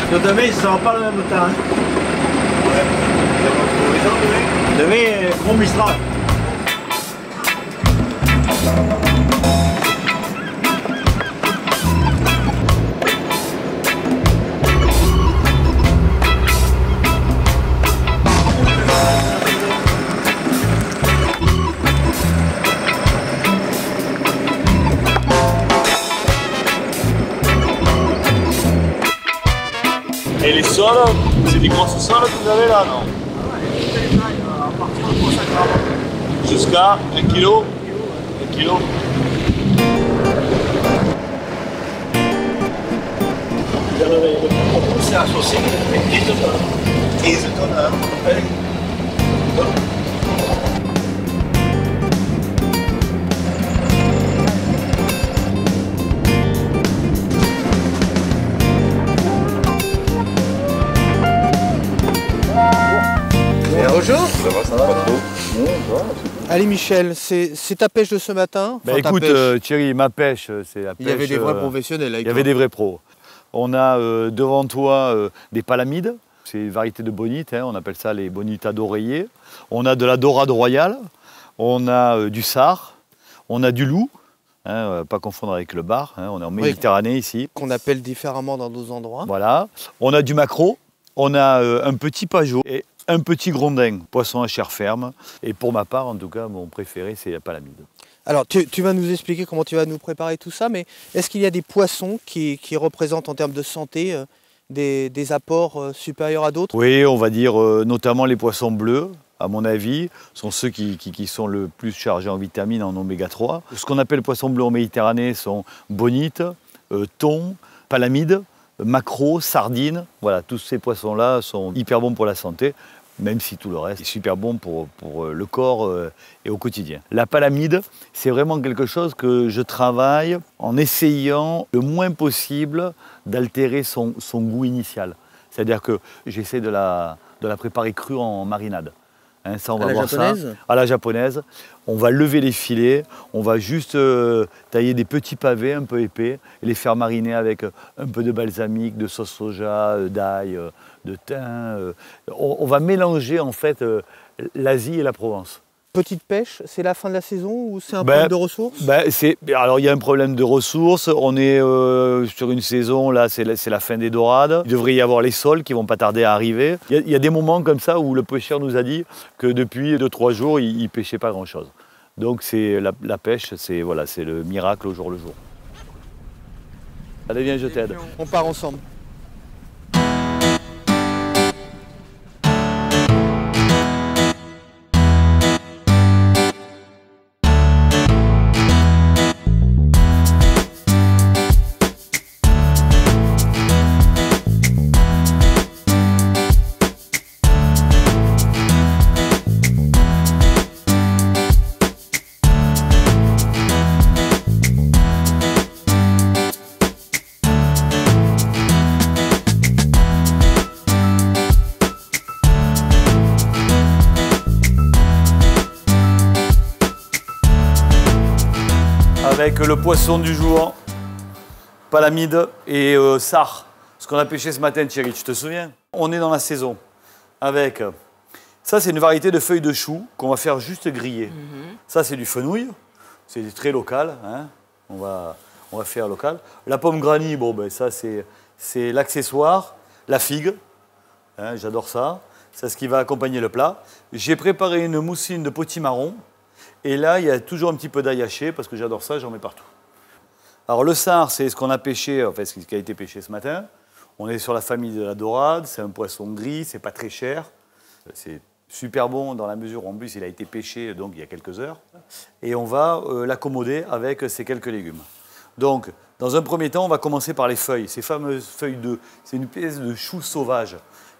Parce que demain, ils ne seront pas le même temps. Hein. Ouais. Demain, gros Mistral. Et les sols, c'est des grosses sols que vous avez là, non? Jusqu'à 1 kg. 1 kg. C'est associé 15 tonnes. 15 tonnes, hein? Bonjour. Ça va pas trop. Allez Michel, c'est ta pêche de ce matin? Bah Enfin, ta écoute pêche. Thierry, ma pêche, c'est la pêche. Il y avait des vrais professionnels avec Il y avait des vrais pros. On a devant toi des palamides, c'est une variété de bonites, hein, on appelle ça les bonitas d'oreiller. On a de la dorade royale, on a du sard, on a du loup, hein, pas confondre avec le bar, hein, on est en Méditerranée ici. Qu'on appelle différemment dans d'autres endroits. Voilà, on a du maquereau, on a un petit pageot et un petit grondin, poisson à chair ferme. Et pour ma part, en tout cas, mon préféré, c'est la palamide. Alors, tu vas nous expliquer comment tu vas nous préparer tout ça, mais est-ce qu'il y a des poissons qui représentent en termes de santé des apports supérieurs à d'autres? Oui, on va dire notamment les poissons bleus, à mon avis, sont ceux qui sont le plus chargés en vitamines, en oméga 3. Ce qu'on appelle poissons bleus en Méditerranée sont bonites, thon, palamides, maquereaux, sardines. Voilà, tous ces poissons-là sont hyper bons pour la santé, même si tout le reste est super bon pour le corps et au quotidien. La palamide, c'est vraiment quelque chose que je travaille en essayant le moins possible d'altérer son goût initial. C'est-à-dire que j'essaie de la préparer crue en marinade. Hein, ça, on va voir ça à la japonaise. On va lever les filets, on va juste tailler des petits pavés un peu épais et les faire mariner avec un peu de balsamique, de sauce soja, d'ail, de thym. On va mélanger en fait l'Asie et la Provence. Petite pêche, c'est la fin de la saison ou c'est un problème de ressources? Alors il y a un problème de ressources, on est sur une saison, là c'est la fin des dorades. Il devrait y avoir les sols qui vont pas tarder à arriver. Il y a des moments comme ça où le pêcheur nous a dit que depuis 2-3 jours, il ne pêchait pas grand-chose. Donc c'est la pêche, c'est voilà, le miracle au jour le jour. Allez viens, je t'aide. On part ensemble. Avec le poisson du jour, palamide et sard. Ce qu'on a pêché ce matin, Thierry, tu te souviens? On est dans la saison. Avec, ça c'est une variété de feuilles de chou qu'on va faire juste griller. Ça c'est du fenouil, c'est très local, hein. On va faire local. La pomme granny, bon ben ça c'est l'accessoire. La figue, hein, j'adore ça. C'est ce qui va accompagner le plat. J'ai préparé une mousseline de potimarron. Et là, il y a toujours un petit peu d'ail haché, parce que j'adore ça, j'en mets partout. Alors le sard, c'est ce qu'on a pêché, enfin ce qui a été pêché ce matin. On est sur la famille de la dorade, c'est un poisson gris, c'est pas très cher. C'est super bon dans la mesure où en plus il a été pêché donc il y a quelques heures. Et on va l'accommoder avec ces quelques légumes. Donc, dans un premier temps, on va commencer par les feuilles. Ces fameuses feuilles c'est une pièce de chou sauvage.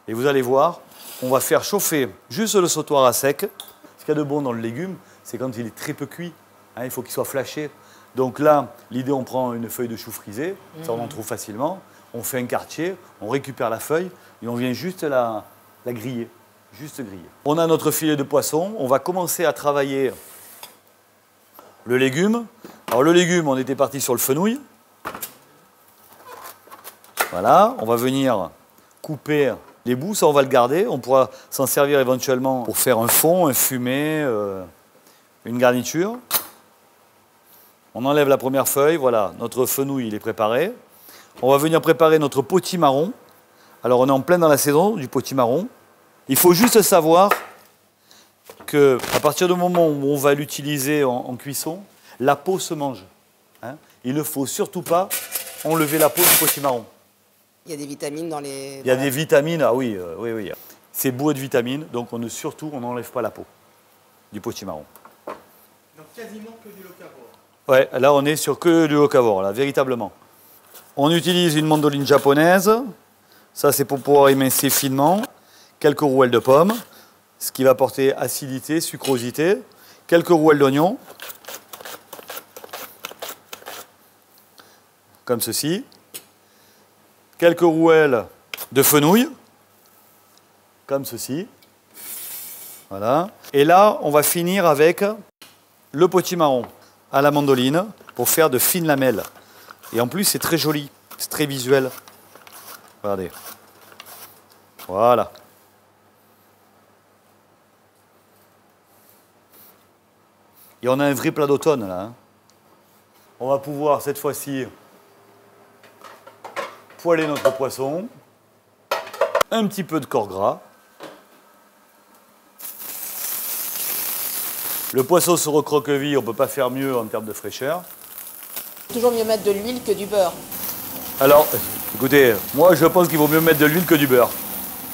Et vous allez voir, on va faire chauffer juste le sautoir à sec. Ce qu'il y a de bon dans le légume, c'est quand il est très peu cuit. Hein, il faut qu'il soit flashé. Donc là, l'idée, on prend une feuille de chou frisé, ça on en trouve facilement. On fait un quartier, on récupère la feuille et on vient juste la griller. Juste griller. On a notre filet de poisson. On va commencer à travailler le légume. Alors le légume, on était parti sur le fenouil. Voilà, on va venir couper les bouts, ça on va le garder. On pourra s'en servir éventuellement pour faire un fond, un fumé, une garniture. On enlève la première feuille, voilà, notre fenouil il est préparé. On va venir préparer notre potimarron. Alors on est en plein dans la saison du potimarron. Il faut juste savoir qu'à partir du moment où on va l'utiliser en cuisson, la peau se mange. Hein. Il ne faut surtout pas enlever la peau du potimarron. Il y a des vitamines dans les... Il y a des vitamines, ah oui, oui. C'est bourré de vitamines, donc on n'enlève pas la peau du potimarron. Donc quasiment que du locavore. Ouais, là on est sur que du locavore, là, véritablement. On utilise une mandoline japonaise, ça c'est pour pouvoir émincer finement, quelques rouelles de pommes, ce qui va apporter acidité, sucrosité, quelques rouelles d'oignon, comme ceci, quelques rouelles de fenouil, comme ceci, voilà. Et là, on va finir avec le potimarron à la mandoline pour faire de fines lamelles. Et en plus, c'est très joli, c'est très visuel. Regardez. Voilà. Et on a un vrai plat d'automne là. Hein. On va pouvoir cette fois-ci poêler notre poisson. Un petit peu de corps gras. Le poisson se recroqueville, on ne peut pas faire mieux en termes de fraîcheur. Toujours mieux mettre de l'huile que du beurre. Alors, écoutez, moi je pense qu'il vaut mieux mettre de l'huile que du beurre.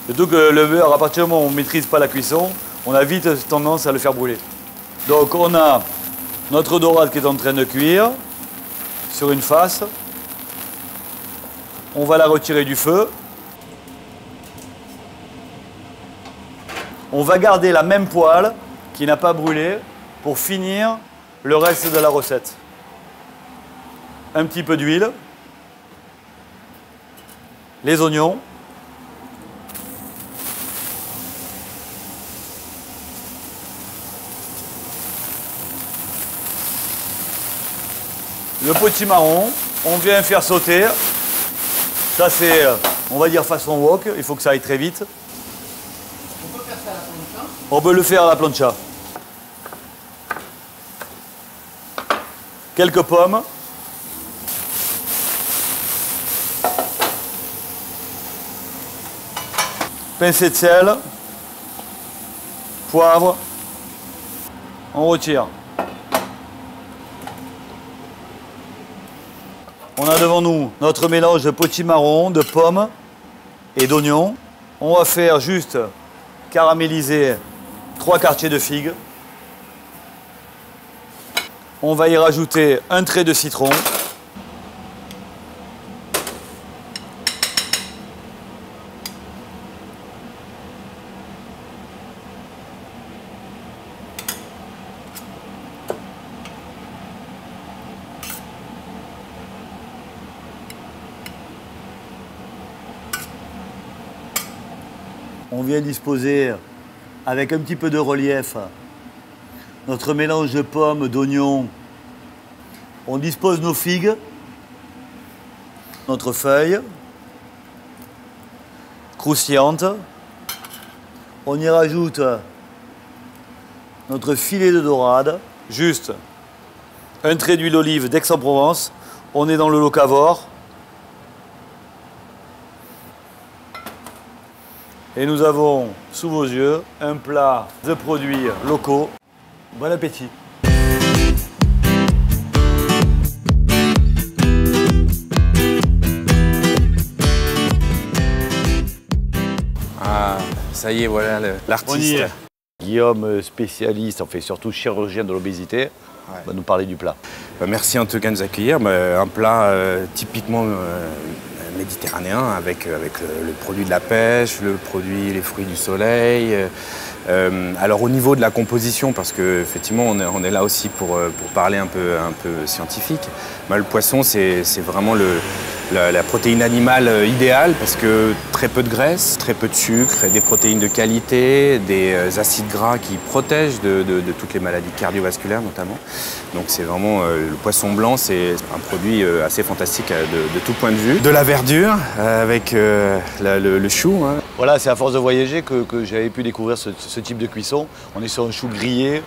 Surtout que le beurre, à partir du moment où on ne maîtrise pas la cuisson, on a vite tendance à le faire brûler. Donc on a notre dorade qui est en train de cuire sur une face. On va la retirer du feu. On va garder la même poêle qui n'a pas brûlé pour finir le reste de la recette. Un petit peu d'huile, les oignons, le potimarron, on vient faire sauter. Ça c'est, on va dire façon wok, il faut que ça aille très vite. On peut faire ça à la plancha. On peut le faire à la plancha. Quelques pommes. Pincée de sel. Poivre. On retire. On a devant nous notre mélange de potimarron, de pommes et d'oignons. On va faire juste caraméliser 3 quartiers de figues. On va y rajouter un trait de citron. On vient disposer avec un petit peu de relief notre mélange de pommes, d'oignons. On dispose nos figues, notre feuille croustillante. On y rajoute notre filet de dorade, juste un trait d'huile d'olive d'Aix-en-Provence. On est dans le locavore. Et nous avons sous vos yeux un plat de produits locaux. Bon appétit! Ah, ça y est, voilà On y l'artiste. est. Guillaume, spécialiste, enfin surtout chirurgien de l'obésité, va nous parler du plat. Merci en tout cas de nous accueillir. Un plat typiquement méditerranéen avec le produit de la pêche, les fruits du soleil, Alors au niveau de la composition, parce qu'effectivement on est là aussi pour parler un peu scientifique, le poisson c'est vraiment la protéine animale idéale parce que très peu de graisse, très peu de sucre, des protéines de qualité, des acides gras qui protègent de toutes les maladies cardiovasculaires notamment. Donc c'est vraiment, le poisson blanc c'est un produit assez fantastique de tout point de vue. De la verdure avec le chou. Hein. Voilà, c'est à force de voyager que j'avais pu découvrir ce type de cuisson. On est sur un chou grillé,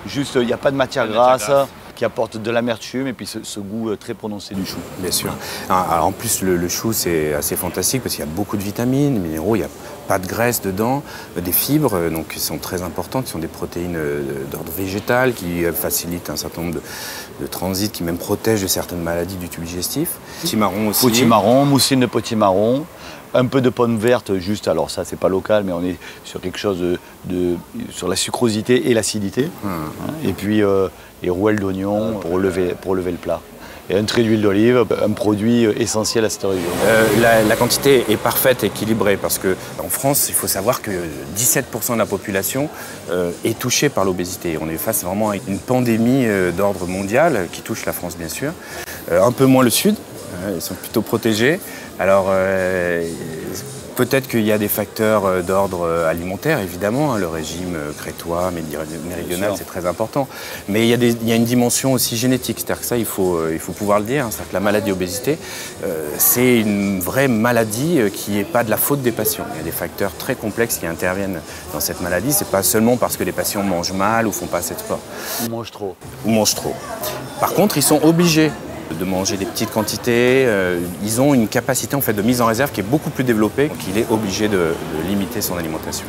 juste il n'y a pas de matière grasse qui apporte de l'amertume et puis ce goût très prononcé du chou. Bien sûr. Alors, en plus, le chou, c'est assez fantastique parce qu'il y a beaucoup de vitamines, de minéraux, il n'y a pas de graisse dedans, des fibres donc, qui sont très importantes, qui sont des protéines d'ordre végétal, qui facilitent un certain nombre de transits, qui même protègent de certaines maladies du tube digestif. Potimarron aussi. Potimarron, moussine de potimarron. Un peu de pommes vertes, juste, alors ça c'est pas local, mais on est sur quelque chose sur la sucrosité et l'acidité. Et puis les rouelles d'oignon pour relever le plat. Et un trait d'huile d'olive, un produit essentiel à cette région. La quantité est parfaite, équilibrée, parce qu'en France, il faut savoir que 17% de la population est touchée par l'obésité. On est face vraiment à une pandémie d'ordre mondial qui touche la France bien sûr. Un peu moins le Sud, ils sont plutôt protégés. Alors, peut-être qu'il y a des facteurs d'ordre alimentaire, évidemment. Le régime crétois, méridional, c'est très important. Mais il y a une dimension aussi génétique. C'est-à-dire que ça, il faut pouvoir le dire. C'est-à-dire que la maladie obésité, c'est une vraie maladie qui n'est pas de la faute des patients. Il y a des facteurs très complexes qui interviennent dans cette maladie. Ce n'est pas seulement parce que les patients mangent mal ou font pas assez de sport. Ou mangent trop. Ou mangent trop. Par contre, ils sont obligés de manger des petites quantités. Ils ont une capacité en fait, de mise en réserve qui est beaucoup plus développée, donc il est obligé de limiter son alimentation.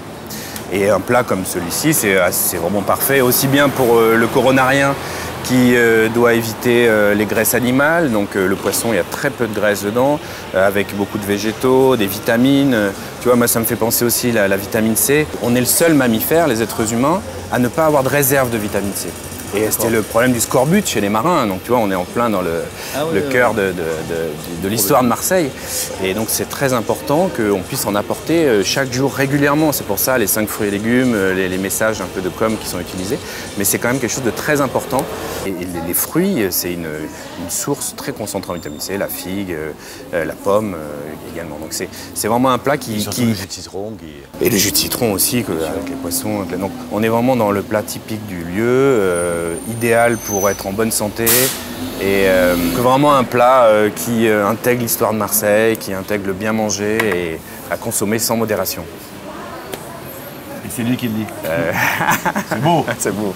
Et un plat comme celui-ci, c'est vraiment parfait, aussi bien pour le coronarien qui doit éviter les graisses animales. Donc le poisson, il y a très peu de graisse dedans, avec beaucoup de végétaux, des vitamines. Tu vois, moi ça me fait penser aussi à la vitamine C. On est le seul mammifère, les êtres humains, à ne pas avoir de réserve de vitamine C. Et c'était le problème du scorbut chez les marins. Donc tu vois, on est en plein dans le cœur de l'histoire de Marseille. Et donc c'est très important qu'on puisse en apporter chaque jour régulièrement. C'est pour ça les 5 fruits et légumes, les messages un peu de com qui sont utilisés. Mais c'est quand même quelque chose de très important. Et les fruits, c'est une source très concentrée en vitamine C. La figue, la pomme également. Donc c'est vraiment un plat qui... Le jus de citron. Et le jus de citron aussi, avec les poissons. Donc on est vraiment dans le plat typique du lieu. Idéal pour être en bonne santé et vraiment un plat qui intègre l'histoire de Marseille, qui intègre le bien manger et à consommer sans modération. Et c'est lui qui le dit. C'est beau. C'est beau.